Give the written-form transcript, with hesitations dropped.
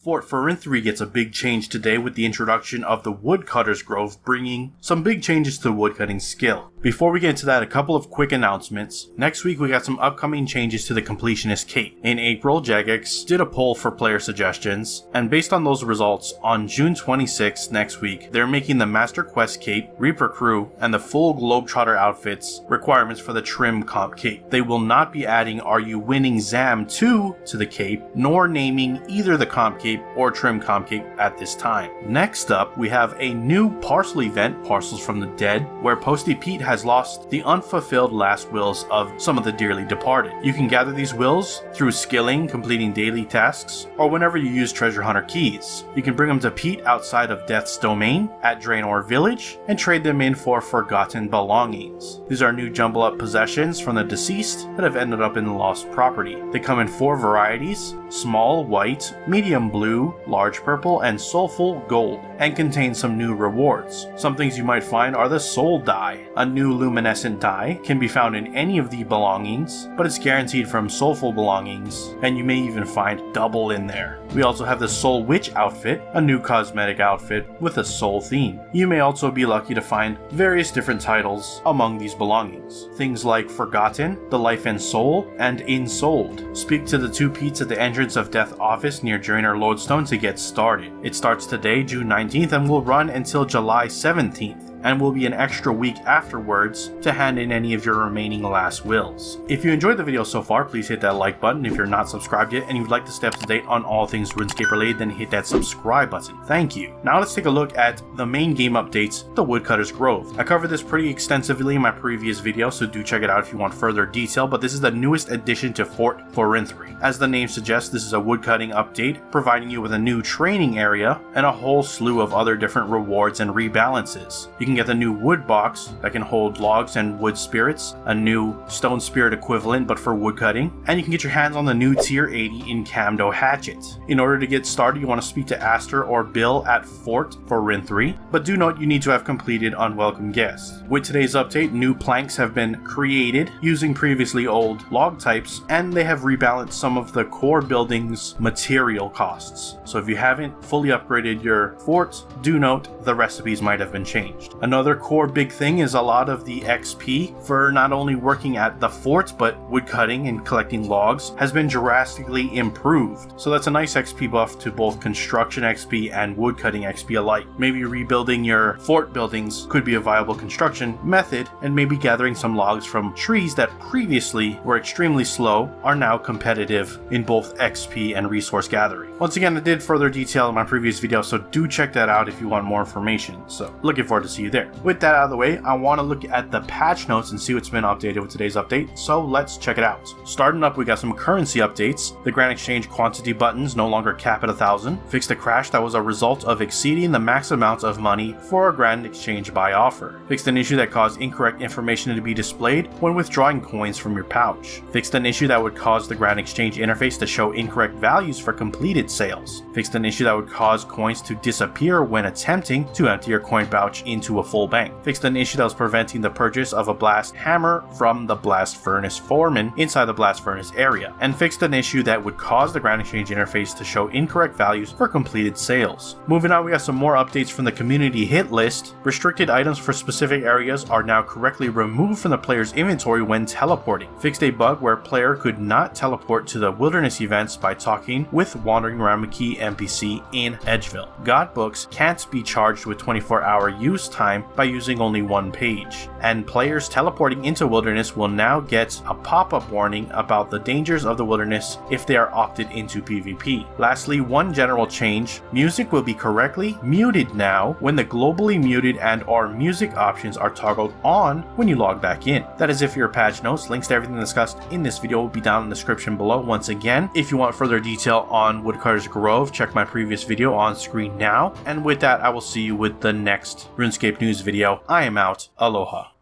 Fort Forinthry gets a big change today with the introduction of the Woodcutter's Grove, bringing some big changes to the woodcutting skill. Before we get into that, a couple of quick announcements. Next week we got some upcoming changes to the Completionist Cape. In April, Jagex did a poll for player suggestions, and based on those results, on June 26th next week, they're making the Master Quest Cape, Reaper Crew, and the full Globetrotter outfits requirements for the Trim Comp Cape. They will not be adding Are You Winning Zam 2 to the Cape, nor naming either the Comp Cape or Trim Comp Cape at this time. Next up, we have a new parcel event, Parcels from the Dead, where Posty Pete has lost the unfulfilled last wills of some of the dearly departed. You can gather these wills through skilling, completing daily tasks, or whenever you use treasure hunter keys. You can bring them to Pete outside of Death's domain at Draenor Village and trade them in for forgotten belongings. These are new jumble up possessions from the deceased that have ended up in the lost property. They come in 4 varieties: small white, medium blue, large purple, and soulful gold, and contain some new rewards. Some things you might find are the soul die. A new luminescent die can be found in any of the belongings, but it's guaranteed from soulful belongings, and you may even find double in there. We also have the Soul Witch outfit, a new cosmetic outfit with a soul theme. You may also be lucky to find various different titles among these belongings. Things like Forgotten, The Life and Soul, and Insouled. Speak to the 2 Petes at the entrance of Death office near Draenor Lodestone to get started. It starts today, June 19th, and will run until July 17th. And will be an extra week afterwards to hand in any of your remaining last wills. If you enjoyed the video so far, please hit that like button. If you're not subscribed yet and you'd like to stay up to date on all things RuneScape related, then hit that subscribe button. Thank you. Now let's take a look at the main game updates, the Woodcutter's Grove. I covered this pretty extensively in my previous video, so do check it out if you want further detail, but this is the newest addition to Fort Forinthry. As the name suggests, this is a woodcutting update, providing you with a new training area and a whole slew of other different rewards and rebalances. You can get the new wood box that can hold logs and wood spirits, a new stone spirit equivalent but for woodcutting, and you can get your hands on the new tier 80 Incamdo Hatchet. In order to get started, you want to speak to Aster or Bill at Fort Forinthry, but do note you need to have completed Unwelcome Guests. With today's update, new planks have been created using previously old log types, and they have rebalanced some of the core building's material costs. So if you haven't fully upgraded your fort, do note the recipes might have been changed. Another core big thing is a lot of the XP for not only working at the fort but woodcutting and collecting logs has been drastically improved. So that's a nice XP buff to both construction XP and woodcutting XP alike. Maybe rebuilding your fort buildings could be a viable construction method, and maybe gathering some logs from trees that previously were extremely slow are now competitive in both XP and resource gathering. Once again, I did further detail in my previous video, so do check that out if you want more information. So looking forward to see you there. With that out of the way, I want to look at the patch notes and see what's been updated with today's update, so let's check it out. Starting up, we got some currency updates. The Grand Exchange quantity buttons no longer cap at 1,000. Fixed a crash that was a result of exceeding the max amount of money for a Grand Exchange buy offer. Fixed an issue that caused incorrect information to be displayed when withdrawing coins from your pouch. Fixed an issue that would cause the Grand Exchange interface to show incorrect values for completed sales. Fixed an issue that would cause coins to disappear when attempting to empty your coin pouch into a full bank. Fixed an issue that was preventing the purchase of a blast hammer from the blast furnace foreman inside the blast furnace area. And fixed an issue that would cause the Grand Exchange interface to show incorrect values for completed sales. Moving on, we got some more updates from the community hit list. Restricted items for specific areas are now correctly removed from the player's inventory when teleporting. Fixed a bug where a player could not teleport to the wilderness events by talking with Wandering Ramaki NPC in Edgeville. God books can't be charged with 24-hour use time by using only one page, and players teleporting into wilderness will now get a pop-up warning about the dangers of the wilderness if they are opted into PvP. Lastly, one general change: music will be correctly muted now when the globally muted and or music options are toggled on when you log back in. That is if your patch notes. Links to everything discussed in this video will be down in the description below. Once again, if you want further detail on Woodcutter's Grove, check my previous video on screen now. And with that, I will see you with the next RuneScape news video. I am out. Aloha.